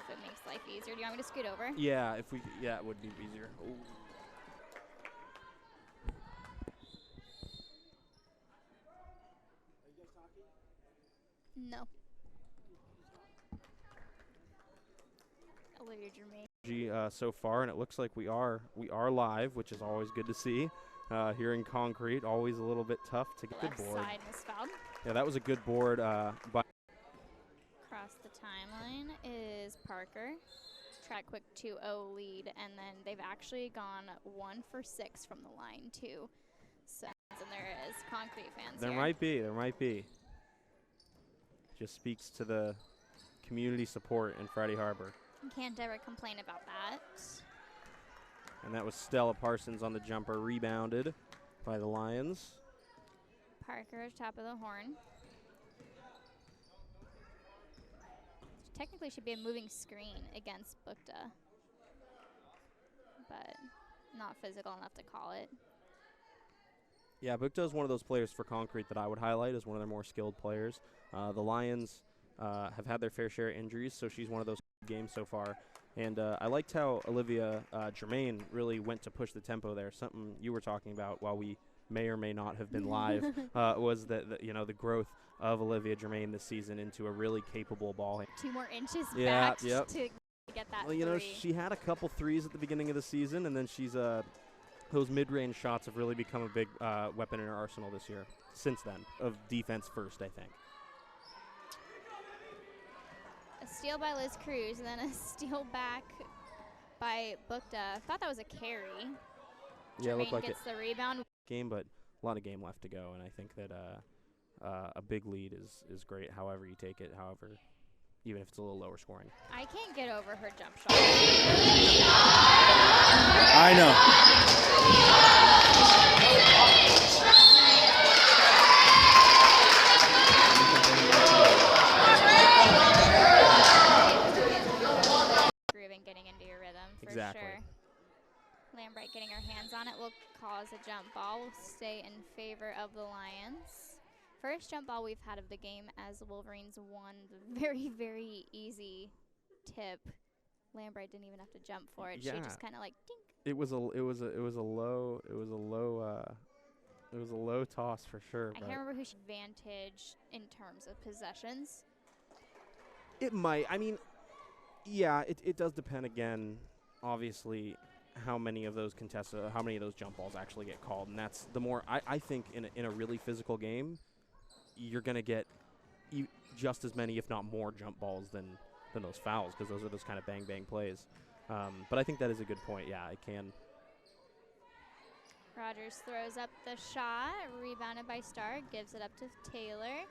if it makes life easier. Do you want me to scoot over? Yeah, if we, yeah, it would be easier. Ooh. No. Olivia Germain. So far, and it looks like we are live, which is always good to see. Here in concrete, always a little bit tough to get Left good board. side misfouled. Yeah, that was a good board. By Across the timeline is Parker. Track quick 2-0 lead, and then they've actually gone 1 for 6 from the line too. So, and there is concrete fans there here. there might be. Just speaks to the community support in Friday Harbor. You can't ever complain about that. And that was Stella Parsons on the jumper, rebounded by the Lions. Parker, top of the horn. Technically should be a moving screen against Bukta, but not physical enough to call it. Yeah, Bukta is one of those players for concrete that I would highlight as one of their more skilled players. The Lions have had their fair share of injuries, so she's one of those games so far. And I liked how Olivia Germain really went to push the tempo there. Something you were talking about while we may or may not have been live was that the growth of Olivia Germain this season into a really capable ball hand. 2 more inches back to get that Well, you know, she had a couple threes at the beginning of the season, and then she's those mid-range shots have really become a big weapon in her arsenal this year. Since then, of defense first, I think. A steal by Liz Cruz, and then a steal back by Bukta. I thought that was a carry. Yeah, it looked like gets the rebound. Game, but a lot of game left to go, and I think that a big lead is great. However you take it, even if it's a little lower scoring. I can't get over her jump shot. I know. Grooving, getting into your rhythm for Exactly. sure. Lambright getting her hands on it will cause a jump ball. Will stay in favor of the Lions. First jump ball we've had of the game as the Wolverines won the very, very easy tip. Lambright didn't even have to jump for it. Yeah. She just kind of like dink. It was a low toss for sure. I can't remember who she advantaged in terms of possessions. It might. I mean, yeah, it does depend again, obviously, how many of those how many of those jump balls actually get called, and that's the more I think in a really physical game, you're gonna get just as many, if not more, jump balls than those fouls, because those are those kind of bang bang plays. But I think that is a good point. Yeah, it can. Rogers throws up the shot, rebounded by Starr, gives it up to Taylor.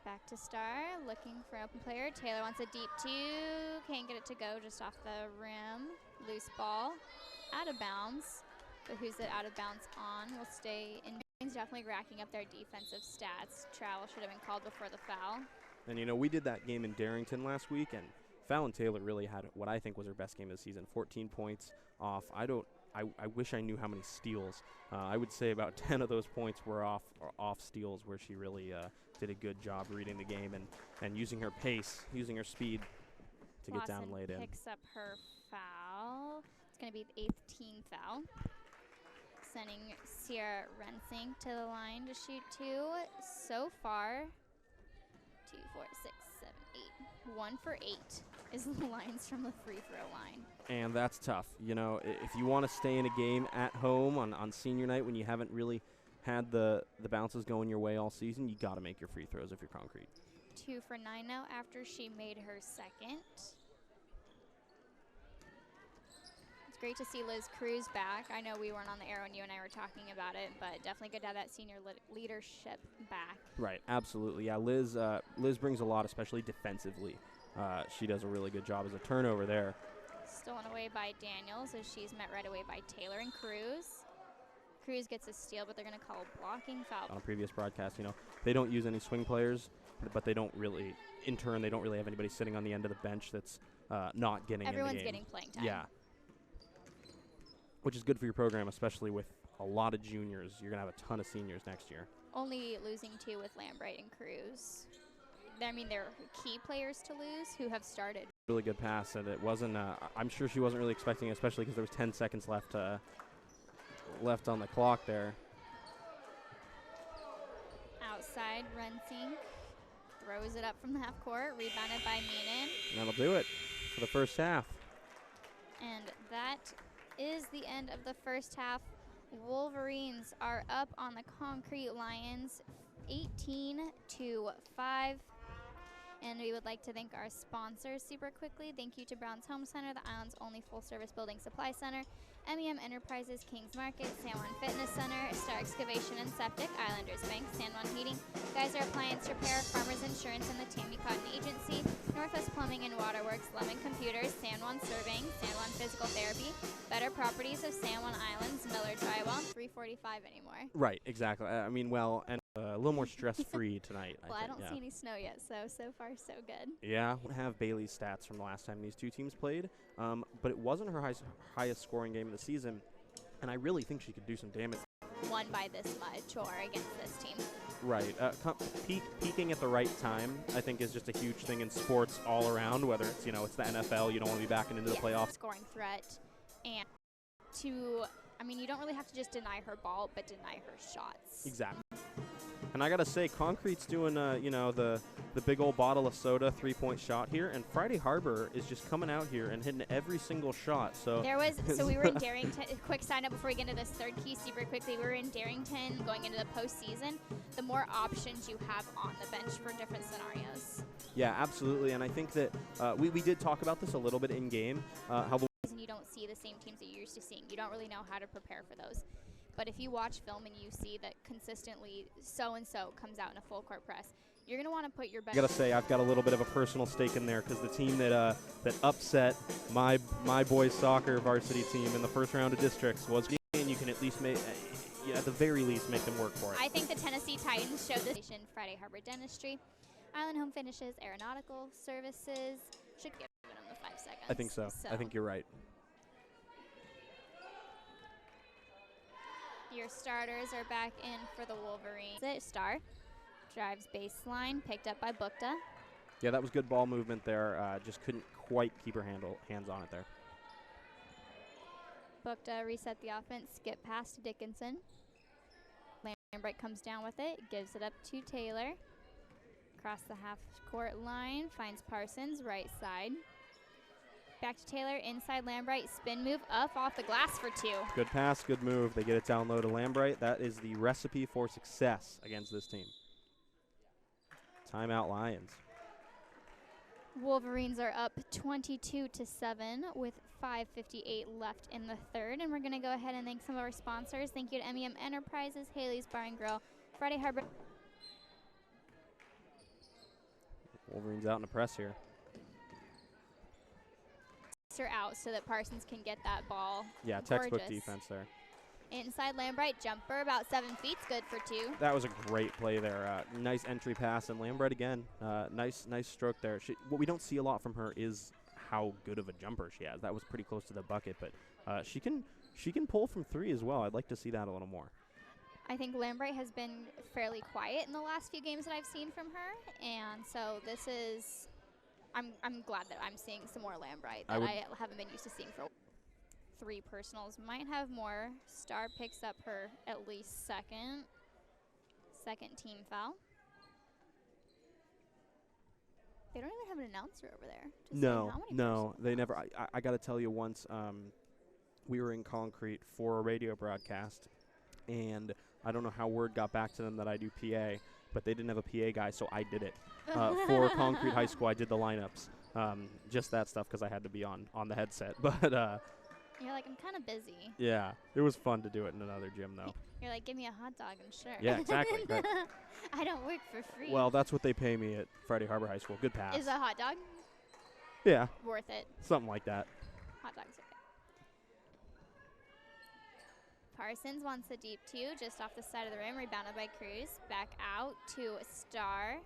Back to Starr, looking for an open player. Taylor wants a deep 2, can't get it to go, just off the rim. Loose ball, out of bounds. But who's it out of bounds on will stay in. Definitely racking up their defensive stats. Travel should have been called before the foul. And, you know, we did that game in Darrington last week, and Fallon Taylor really had what I think was her best game of the season, 14 points off. I wish I knew how many steals. I would say about 10 of those points were off steals, where she really did a good job reading the game and using her pace, using her speed to get down and laid in. Picks up her foul. It's going to be the 8th team foul. Sending Sierra Rensing to the line to shoot 2. So far, 2, 4, 6, 7, 8. 1 for 8 is the lines from the free throw line. And that's tough. You know, if you want to stay in a game at home on senior night when you haven't really had the bounces going your way all season, you got to make your free throws if you're concrete. 2 for 9 now after she made her second. It's great to see Liz Cruz back. I know we weren't on the air when you and I were talking about it, but definitely good to have that senior leadership back. Right, absolutely. Yeah, Liz brings a lot, especially defensively. She does a really good job as a turnover there. Stolen away by Daniels as she's met right away by Taylor and Cruz. Cruz gets a steal, but they're going to call a blocking foul. On a previous broadcast, you know, they don't use any swing players, but they don't really, in turn, they don't really have anybody sitting on the end of the bench that's not getting in the game. Everyone's getting playing time. Yeah. Which is good for your program, especially with a lot of juniors. You're going to have a ton of seniors next year. Only losing 2 with Lambright and Cruz. I mean, they're key players to lose who have started really good pass, and it wasn't. I'm sure she wasn't really expecting it, especially because there was 10 seconds left on the clock there. Outside, Rensing throws it up from the half court, rebounded by Meenan. That'll do it for the first half. And that is the end of the first half. Wolverines are up on the Concrete Lions 18-5. And we would like to thank our sponsors super quickly. Thank you to Brown's Home Center, the island's only full-service building supply center, MEM Enterprises, Kings Market, San Juan Fitness Center, Star Excavation and Septic, Islanders Bank, San Juan Heating, Geyser Appliance Repair, Farmers Insurance, and the Tammy Cotton Agency, Northwest Plumbing and Waterworks, Lemon Computers, San Juan Surveying, San Juan Physical Therapy, Better Properties of San Juan Islands, Miller Drywall, 345 anymore. Right, exactly. I mean, well, and a little more stress-free tonight. Well, I don't see any snow yet, so far so good. Yeah, we have Bailey's stats from the last time these two teams played, but it wasn't her highest scoring game of the season, and I really think she could do some damage. Won by this much or against this team. Right. Peaking at the right time, I think, is just a huge thing in sports all around, whether it's, it's the NFL, you don't want to be backing into the playoffs. Scoring threat, and you don't really have to just deny her ball, but deny her shots. Exactly. And I got to say, Concrete's doing, the big old bottle of soda 3-point shot here, and Friday Harbor is just coming out here and hitting every single shot. So we were in Darrington. Quick sign up before we get into this third key super quickly. We were in Darrington going into the postseason. The more options you have on the bench for different scenarios. Yeah, absolutely. And I think that we did talk about this a little bit in game. How you don't see the same teams that you're used to seeing. You don't really know how to prepare for those. But if you watch film and you see that consistently so-and-so comes out in a full court press, you're going to want to put your best. I got to say, I've got a little bit of a personal stake in there because the team that upset my boys' soccer varsity team in the first round of districts was, and you can at least make, at the very least, make them work for it. I think the Tennessee Titans showed this. Friday Harbor Dentistry, Island Home Finishes, Aeronautical Services. Should get them the 5 seconds. I think so. I think you're right. Your starters are back in for the Wolverines. Star drives baseline, picked up by Bukta. Yeah, that was good ball movement there. Just couldn't quite keep her hands on it there. Bukta reset the offense, skip pass to Dickinson. Lambright comes down with it, gives it up to Taylor. Across the half-court line, finds Parsons, right side. Back to Taylor, inside Lambright, spin move up off the glass for 2. Good pass, good move. They get it down low to Lambright. That is the recipe for success against this team. Timeout Lions. Wolverines are up 22-7 with 5:58 left in the third, and we're going to go ahead and thank some of our sponsors. Thank you to MEM Enterprises, Haley's Bar and Grill, Friday Harbor. Wolverines out in the press here. Her out so that Parsons can get that ball. Yeah, textbook defense there. Inside Lambright, jumper about 7 feet, good for 2. That was a great play there. Nice entry pass, and Lambright again. Nice stroke there. What we don't see a lot from her is how good of a jumper she has. That was pretty close to the bucket, but she can pull from 3 as well. I'd like to see that a little more. I think Lambright has been fairly quiet in the last few games that I've seen from her, and so this is. I'm glad that I'm seeing some more Lambright that I haven't been used to seeing for 3 personals. Might have more. Star picks up her at least second team foul. They don't even have an announcer over there. No, they never. I got to tell you, once we were in Concrete for a radio broadcast, and I don't know how word got back to them that I do PA, but they didn't have a PA guy, so I did it. For Concrete High School, I did the lineups. Just that stuff because I had to be on the headset. But you're like, I'm kind of busy. Yeah, it was fun to do it in another gym, though. You're like, give me a hot dog and sure. Yeah, exactly. Right. I don't work for free. Well, that's what they pay me at Friday Harbor High School. Good pass. Is a hot dog? Yeah. Worth it. Something like that. Hot dogs are good. Parsons wants the deep 2 just off the side of the rim, rebounded by Cruz. Back out to Star.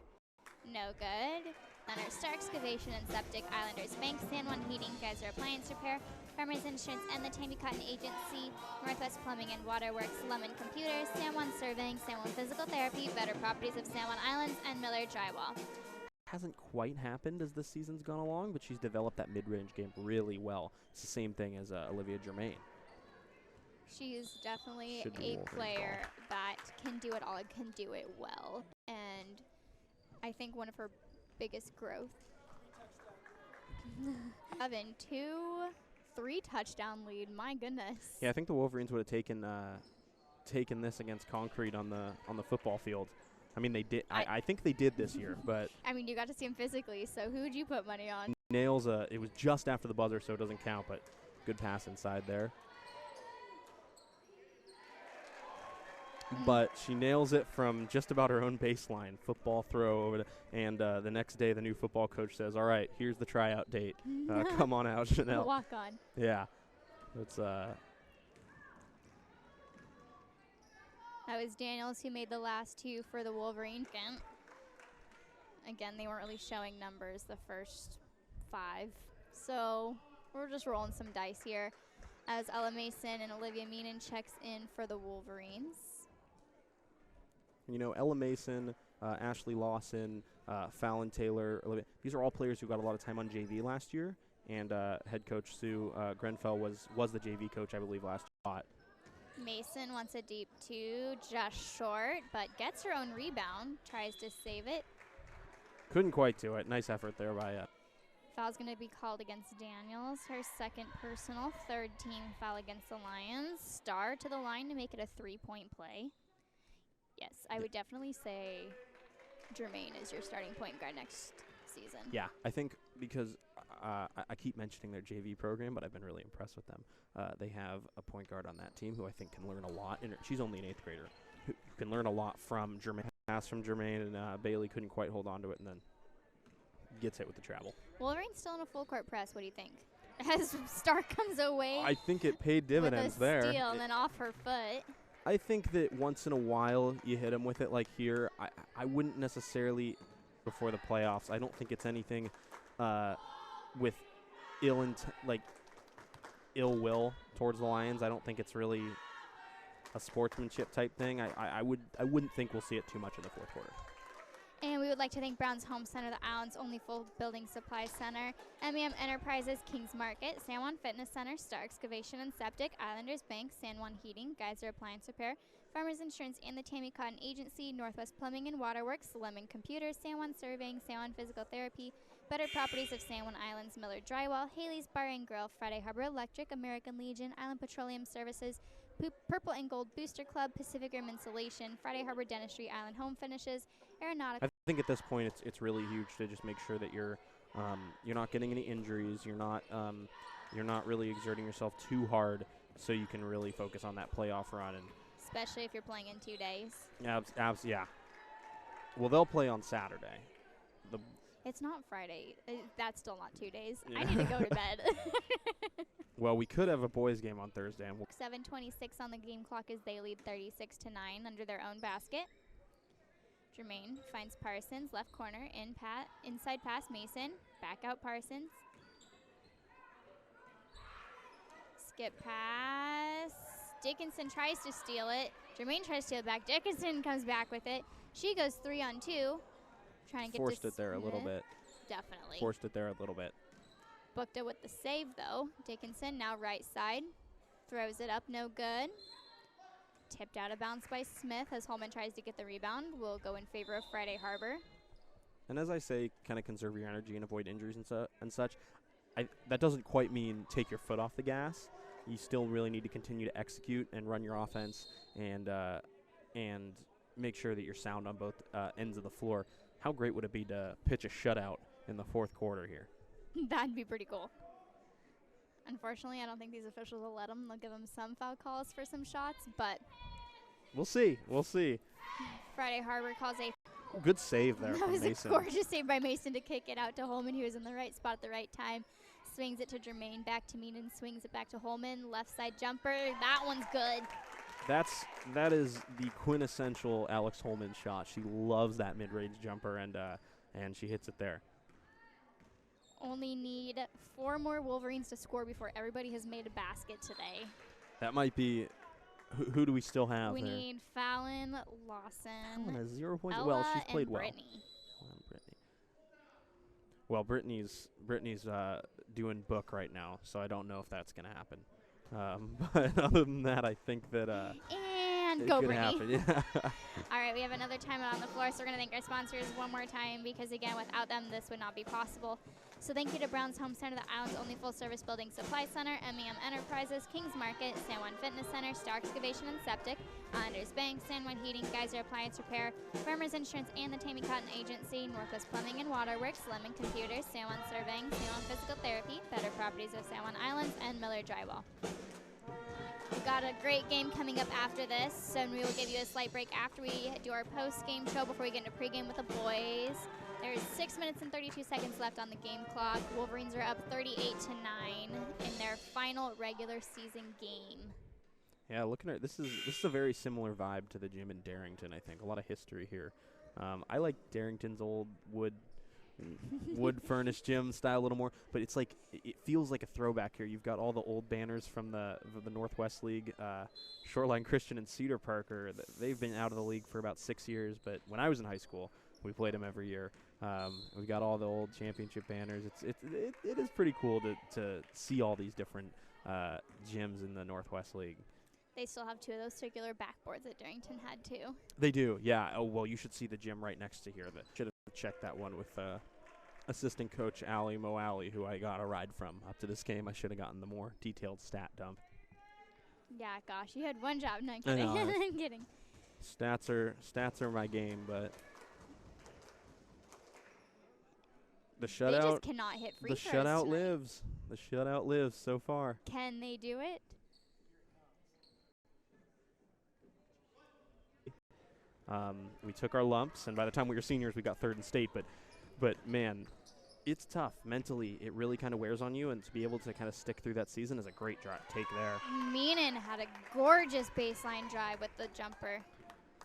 No good. Leonard Star Excavation and Septic, Islanders Bank, San Juan Heating, Geyser Appliance Repair, Farmers Insurance, and the Tammy Cotton Agency, Northwest Plumbing and Waterworks, Lemon Computers, San Juan Surveying, San Juan Physical Therapy, Better Properties of San Juan Islands, and Miller Drywall. hasn't quite happened as this season's gone along, but she's developed that mid-range game really well. It's the same thing as Olivia Germain. She's definitely Should be a Wolverine player that can do it all and can do it well. And I think one of her biggest growth. 3 touchdown lead. My goodness. Yeah, I think the Wolverines would have taken this against Concrete on the football field. I mean, they did. I think they did this year, but I mean, you got to see him physically. So who would you put money on? nails. It was just after the buzzer, so it doesn't count. But good pass inside there. But she nails it from just about her own baseline. Football throw over and the next day the new football coach says, all right, here's the tryout date. Come on out, Chanel. Walk on. Yeah. It's That was Daniels who made the last 2 for the Wolverines. Again, they weren't really showing numbers the first 5. So we're just rolling some dice here as Ella Mason and Olivia Meenan checks in for the Wolverines. You know, Ella Mason, Ashley Lawson, Fallon Taylor, Olivia, these are all players who got a lot of time on JV last year. And head coach Sue Grenfell was the JV coach, I believe, last year. Mason wants a deep 2, just short, but gets her own rebound, tries to save it. Couldn't quite do it. Nice effort there by Foul's going to be called against Daniels, her second personal, 3rd team foul against the Lions. Star to the line to make it a 3-point play. Yes, I would definitely say Germain is your starting point guard next season. Yeah, I think because I keep mentioning their JV program, but I've been really impressed with them. They have a point guard on that team who I think can learn a lot. And she's only an 8th grader who can learn a lot from Germain. Pass from Germain, and Bailey couldn't quite hold on to it, and then gets hit with the travel. Wolverine's still in a full court press. What do you think? As Star comes away, I think it paid dividends with a there. steal and then off her foot. I think that once in a while you hit them with it, like here. I wouldn't necessarily before the playoffs. I don't think it's anything with ill will towards the Lions. I don't think it's really a sportsmanship type thing. I wouldn't think we'll see it too much in the 4th quarter. And we would like to thank Brown's Home Center, the Island's only full building supply center, MEM Enterprises, Kings Market, San Juan Fitness Center, Star Excavation and Septic, Islanders Bank, San Juan Heating, Geyser Appliance Repair, Farmers Insurance and the Tammy Cotton Agency, Northwest Plumbing and Waterworks, Lemon Computers, San Juan Surveying, San Juan Physical Therapy, Better Properties of San Juan Islands, Miller Drywall, Haley's Bar and Grill, Friday Harbor Electric, American Legion, Island Petroleum Services, Purple and Gold Booster Club, Pacific Rim Insulation, Friday Harbor Dentistry, Island Home Finishes, Aeronautica. I think at this point it's really huge to just make sure that you're not getting any injuries. You're not really exerting yourself too hard, so you can really focus on that playoff run. And especially if you're playing in 2 days. Yeah. Well, they'll play on Saturday. It's not Friday. That's still not 2 days. Yeah. I need to go to bed. Well, we could have a boys' game on Thursday. 7:26 on the game clock as they lead 36-9 under their own basket. Germain finds Parsons, left corner, inside pass Mason, back out Parsons. Skip pass. Dickinson tries to steal it. Germain tries to steal it back. Dickinson comes back with it. She goes 3-on-2. Trying to get Forced it there a little bit. Definitely. Forced it there a little bit. Booked it with the save, though. Dickinson now right side. Throws it up, no good. Tipped out of bounds by Smith as Holman tries to get the rebound. Will go in favor of Friday Harbor. And as I say, kind of conserve your energy and avoid injuries and such. That doesn't quite mean take your foot off the gas. You still really need to continue to execute and run your offense and make sure that you're sound on both ends of the floor. How great would it be to pitch a shutout in the 4th quarter here? That'd be pretty cool. Unfortunately, I don't think these officials will let them. They'll give them some foul calls for some shots, but we'll see. Friday Harbor calls a good save there from Mason. That was a gorgeous save by Mason to kick it out to Holman, who was in the right spot at the right time. Swings it to Germain, back to Meenan, swings it back to Holman. Left side jumper. That one's good. That is the quintessential Alex Holman shot. She loves that mid-range jumper, and she hits it there. Only need 4 more Wolverines to score before everybody has made a basket today. That might be. Who do we still have? We need Fallon, Lawson. Fallon has 0 points. Ella well, she's played and well. Brittany. Well, Brittany's doing book right now, so I don't know if that's going to happen. But other than that, I think that And it go, could Brittany. happen. Yeah. All right, we have another timeout on the floor, so we're going to thank our sponsors one more time because, again, without them, this would not be possible. So thank you to Brown's Home Center, the island's only full-service building supply center, MEM Enterprises, Kings Market, San Juan Fitness Center, Star Excavation and Septic, Islanders Bank, San Juan Heating, Geyser Appliance Repair, Farmers Insurance, and the Tammy Cotton Agency, Northwest Plumbing and Waterworks, Lemon Computers, San Juan Surveying, San Juan Physical Therapy, Better Properties of San Juan Islands, and Miller Drywall. We've got a great game coming up after this, so we will give you a slight break after we do our post-game show before we get into pregame with the boys. There's 6 minutes and 32 seconds left on the game clock. Wolverines are up 38-9 in their final regular season game. Yeah, looking at this is a very similar vibe to the gym in Darrington. I think a lot of history here. I like Darrington's old wood furnished gym style a little more, but it's like it feels like a throwback here. You've got all the old banners from the Northwest League, Shoreline Christian and Cedar Parker. They've been out of the league for about 6 years, but when I was in high school, we played them every year. We've got all the old championship banners. It is pretty cool to see all these different gyms in the Northwest League. They still have 2 of those circular backboards that Darrington had too. They do, yeah. Oh, well, you should see the gym right next to here. That should have checked that one with assistant coach Allie Moali, who I got a ride from up to this game. I should have gotten the more detailed stat dump. Yeah, gosh, you had one job. No, I'm I kidding. know. I'm kidding. Stats are my game, but the They shutout. just cannot hit free The throws shutout tonight. lives. The shutout lives so far. Can they do it? We took our lumps, and by the time we were seniors, we got third in state. But man, it's tough mentally. It really kind of wears on you, and to be able to kind of stick through that season is a great take there. Meenan had a gorgeous baseline drive with the jumper.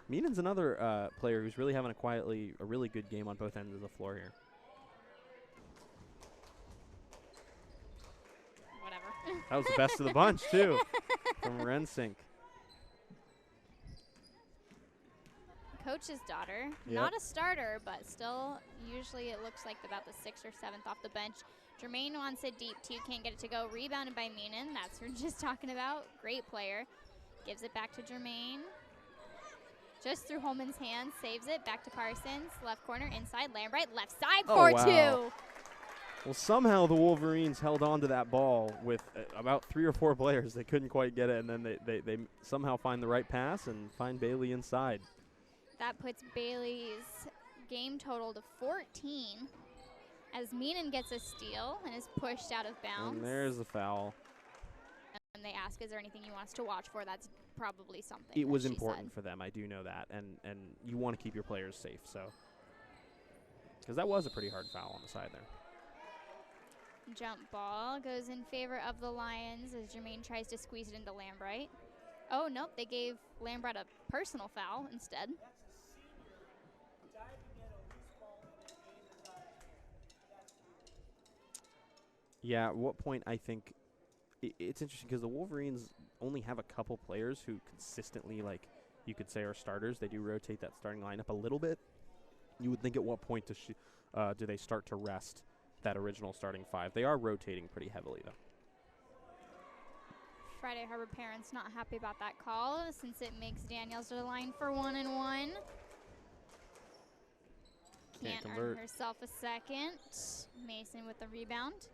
Meenan's another player who's really having a really good game on both ends of the floor here. Whatever. That was the best of the bunch too, from Rensink. Coach's daughter, Yep. not a starter, but still usually it looks like about the 6th or 7th off the bench. Jermaine wants it deep too, can't get it to go. Rebounded by Meenan, that's what we're just talking about. Great player. Gives it back to Jermaine. Just through Holman's hands, saves it, back to Parsons. Left corner, inside, Lambright, left side, 4-2. Wow. Well, somehow the Wolverines held on to that ball with about 3 or 4 players. They couldn't quite get it, and then they somehow find the right pass and find Bailey inside. That puts Bailey's game total to 14 as Meenan gets a steal and is pushed out of bounds. And there's the foul. And they ask, is there anything you want us to watch for? That's probably something. It that was she important said. for them. I do know that. And you want to keep your players safe. So, because that was a pretty hard foul on the side there. Jump ball goes in favor of the Lions as Jermaine tries to squeeze it into Lambright. Oh, nope, they gave Lambright a personal foul instead. Yeah, at what point I think it's interesting because the Wolverines only have a couple players who consistently, like you could say, are starters. They do rotate that starting lineup a little bit. You would think at what point do they start to rest that original starting 5? They are rotating pretty heavily, though. Friday Harbor parents not happy about that call since it makes Daniels to the line for 1-and-1. Can't earn convert. herself a second. Mason with the rebound.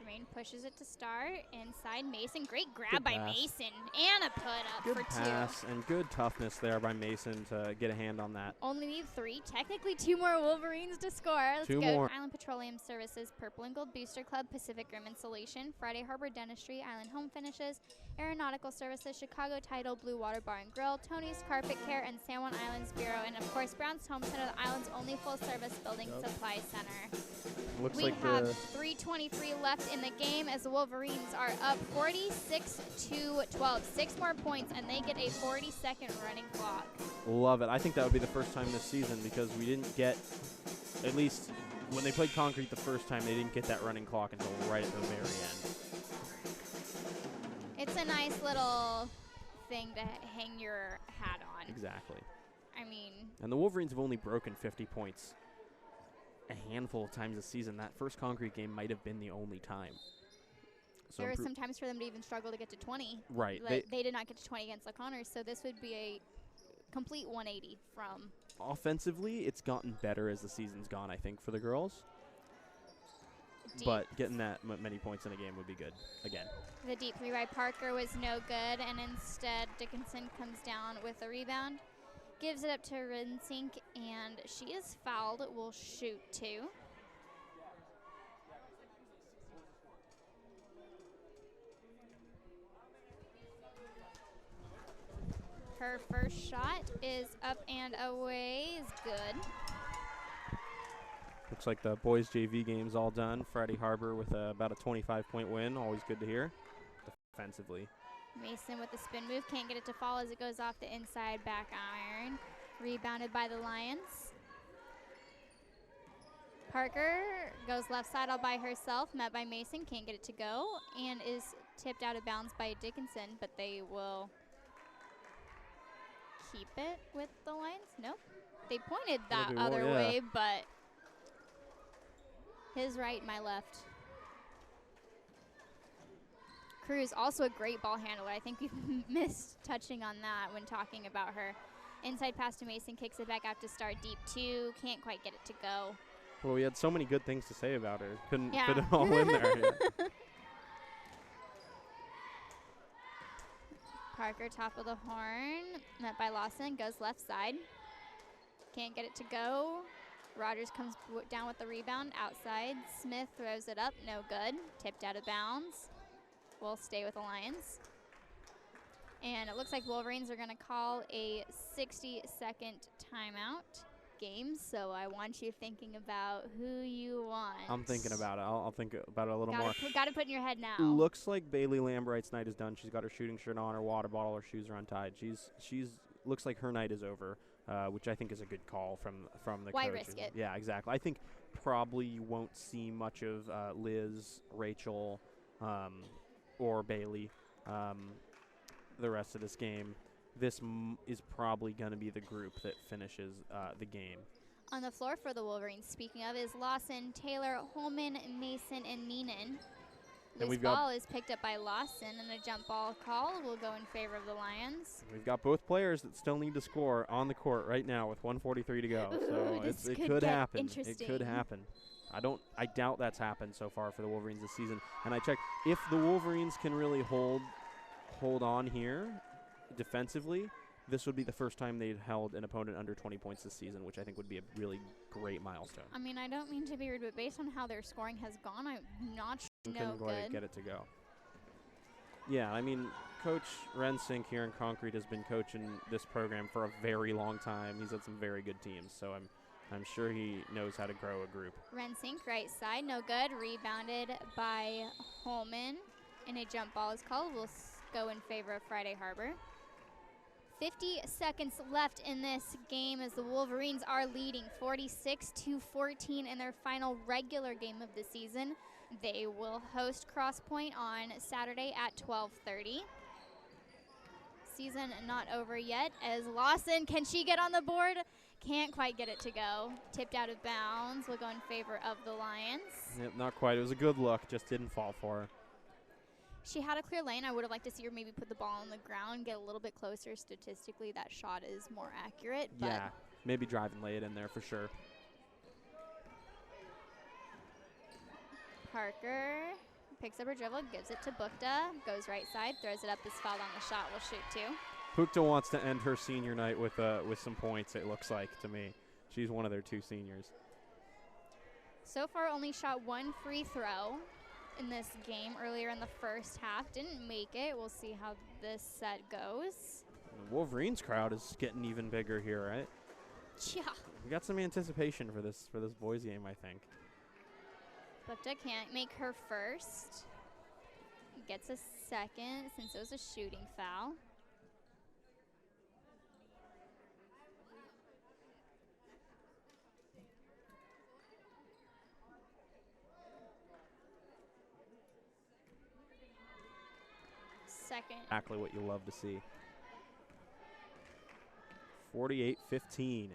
Jermaine pushes it to start. Inside Mason. Great grab Good by pass. Mason. And a put up Good for pass 2. and good toughness there by Mason to get a hand on that. Only need 3. Technically 2 more Wolverines to score. Let's 2 go. more. Island Petroleum Services, Purple and Gold Booster Club, Pacific Rim Insulation, Friday Harbor Dentistry, Island Home Finishes, Aeronautical Services, Chicago Title, Blue Water Bar and Grill, Tony's Carpet Care, and San Juan Islands Bureau, and of course Brown's Home Center, the island's only full-service building supply center. Looks We like have the 3:23 left in the game as the Wolverines are up 46-12. 6 more points, and they get a 40-second running clock. love it. I think that would be the first time this season because we didn't get, at least when they played Concrete the first time, they didn't get that running clock until right at the very end. It's a nice little thing to hang your hat on. Exactly. All I mean, And the Wolverines have only broken 50 points a handful of times this season. That first Concrete game might have been the only time. So there were some times for them to even struggle to get to 20. Right. They did not get to 20 against the Connors, so this would be a complete 180 from. Offensively, it's gotten better as the season's gone, I think, for the girls. Deep. But getting that many points in a game would be good, again. The deep three by Parker was no good, and instead Dickinson comes down with a rebound, gives it up to Rinsink, and she is fouled. Will shoot 2. Her first shot is up and away, is good. Looks like the boys JV game's all done. Friday Harbor with about a 25-point win. Always good to hear. Defensively. Mason with the spin move. Can't get it to fall as it goes off the inside back iron. Rebounded by the Lions. Parker goes left side all by herself. Met by Mason. Can't get it to go. And is tipped out of bounds by Dickinson. But they will keep it with the Lions. Nope. They pointed that other way, but his right, my left. Cruz, also a great ball handler. I think we've missed touching on that when talking about her. Inside pass to Mason, kicks it back out to start deep 2. Can't quite get it to go. Well, we had so many good things to say about her. Couldn't Yeah. fit it all in there. Yeah. Parker, top of the horn. Met by Lawson, goes left side. Can't get it to go. Rogers comes down with the rebound outside. Smith throws it up, no good. Tipped out of bounds. Will stay with the Lions. And it looks like Wolverines are going to call a 60-second timeout game. So I want you thinking about who you want. I'm thinking about it. I'll think about it a little more. Got to put in your head now. Looks like Bailey Lambright's night is done. She's got her shooting shirt on, her water bottle, her shoes are untied. She's looks like her night is over. Which I think is a good call from the Why coaches. risk it? Yeah, exactly. I think probably you won't see much of Liz, Rachel, or Bailey the rest of this game. This is probably going to be the group that finishes the game. On the floor for the Wolverines, speaking of, is Lawson, Taylor, Holman, Mason, and Meenan. Loose ball is picked up by Lawson, and a jump ball call will go in favor of the Lions. We've got both players that still need to score on the court right now with 1:43 to go. Ooh, So it could happen. Interesting. It could happen. I doubt that's happened so far for the Wolverines this season. And I checked, if the Wolverines can really hold on here defensively, this would be the first time they'd held an opponent under 20 points this season, which I think would be a really great milestone. I mean, I don't mean to be rude, but based on how their scoring has gone, I'm not sure. Couldn't quite get it to go. Yeah, I mean, Coach Rensink here in Concrete has been coaching this program for a very long time. He's had some very good teams, so I'm sure he knows how to grow a group. Rensink, right side, no good. Rebounded by Holman, and a jump ball is called. Will go in favor of Friday Harbor. 50 seconds left in this game as the Wolverines are leading 46-14 in their final regular game of the season. They will host Cross Point on Saturday at 12:30. Season not over yet as Lawson, can she get on the board? Can't quite get it to go. Tipped out of bounds, will go in favor of the Lions. Yep, not quite. It was a good look, just didn't fall for her. She had a clear lane. I would have liked to see her maybe put the ball on the ground, get a little bit closer. Statistically, that shot is more accurate. But yeah, maybe drive and lay it in there for sure. Parker picks up her dribble, gives it to Bukta, goes right side, throws it up, is fouled on the shot, will shoot 2. Bukta wants to end her senior night with some points, it looks like to me. She's one of their 2 seniors. So far only shot 1 free throw in this game earlier in the first half. Didn't make it. We'll see how this set goes. The Wolverines crowd is getting even bigger here, right? Yeah. We got some anticipation for this boys game, I think. Bukta can't make her first. Gets a second since it was a shooting foul. Second. Exactly what you love to see. 48-15.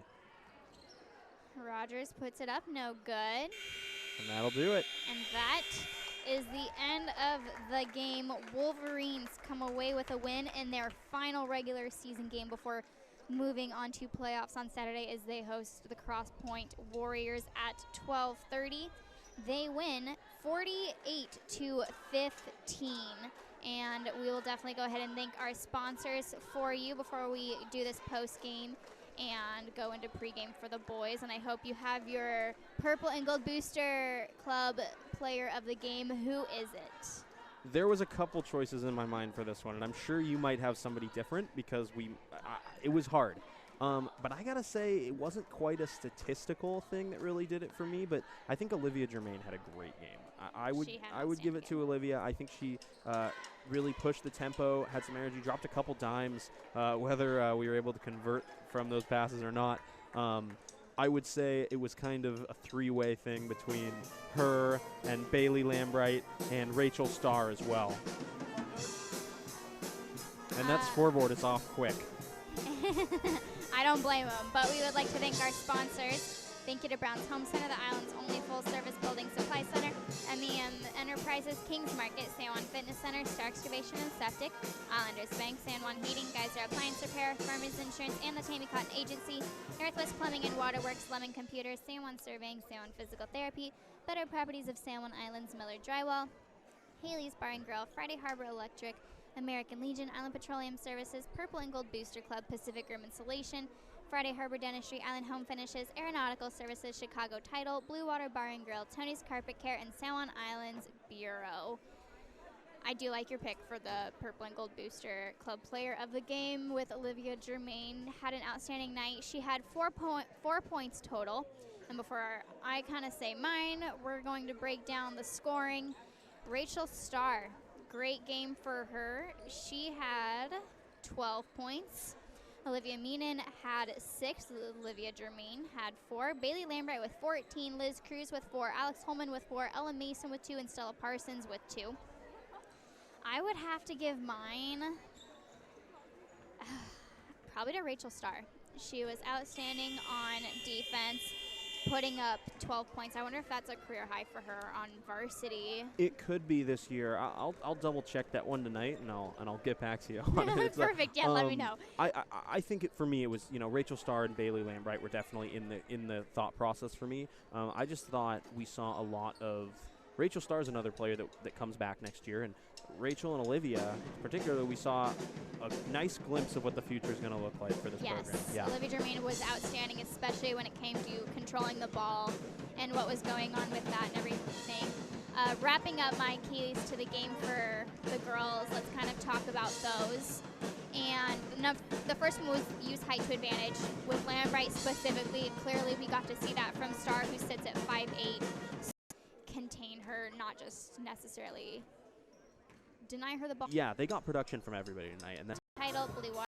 Rogers puts it up, no good. And that'll do it. And that is the end of the game. Wolverines come away with a win in their final regular season game before moving on to playoffs on Saturday as they host the Cross Point Warriors at 12:30. They win 48-15. And we will definitely go ahead and thank our sponsors for you before we do this post game and go into pregame for the boys. And I hope you have your Purple and Gold Booster Club player of the game. Who is it? There was a couple choices in my mind for this one, and I'm sure you might have somebody different because it was hard. But I gotta say, it wasn't quite a statistical thing that really did it for me. But I think Olivia Germain had a great game. I would give it to Olivia. I think she really pushed the tempo, had some energy, dropped a couple dimes. Whether we were able to convert from those passes or not, I would say it was kind of a three-way thing between her and Bailey Lambright and Rachel Starr as well. And that scoreboard is off quick. I don't blame them, but we would like to thank our sponsors. Thank you to Brown's Home Center, the island's only full-service building supply center, MEM Enterprises, Kings Market, San Juan Fitness Center, Star Excavation and Septic, Islanders Bank, San Juan Heating, Geyser Appliance Repair, Farmers Insurance, and the Tammy Cotton Agency, Northwest Plumbing and Waterworks, Lemon Computers, San Juan Surveying, San Juan Physical Therapy, Better Properties of San Juan Islands, Miller Drywall, Haley's Bar and Grill, Friday Harbor Electric, American Legion, Island Petroleum Services, Purple and Gold Booster Club, Pacific Rim Insulation, Friday Harbor Dentistry, Island Home Finishes, Aeronautical Services, Chicago Title, Blue Water Bar and Grill, Tony's Carpet Care, and San Juan Islands Bureau. I do like your pick for the Purple and Gold Booster Club player of the game with Olivia Germain. Had an outstanding night. She had 4 points total. And before I kind of say mine, we're going to break down the scoring. Rachel Starr, great game for her. She had 12 points. Olivia Meenan had 6. Olivia Germain had 4. Bailey Lambright with 14. Liz Cruz with 4. Alex Holman with 4. Ella Mason with 2. And Stella Parsons with 2. I would have to give mine probably to Rachel Starr. She was outstanding on defense, putting up 12 points. I wonder if that's a career high for her on varsity. It could be this year. I'll double check that one tonight, and I'll get back to you on it. Perfect. Yeah, let me know. I think for me it was Rachel Starr and Bailey Lambright were definitely in the thought process for me. I just thought we saw a lot of Rachel Starr is another player that comes back next year, and Rachel and Olivia, particularly, we saw a nice glimpse of what the future is going to look like for this program. Yes, Olivia Germain was outstanding, especially when it came to controlling the ball and what was going on with that and everything. Wrapping up my keys to the game for the girls, let's kind of talk about those. And the first one was use height to advantage. With Lambright specifically, clearly we got to see that from Starr, who sits at 5'8", contain her, not just necessarily deny her the ball. Yeah, they got production from everybody tonight, and that's Title, Blue Water.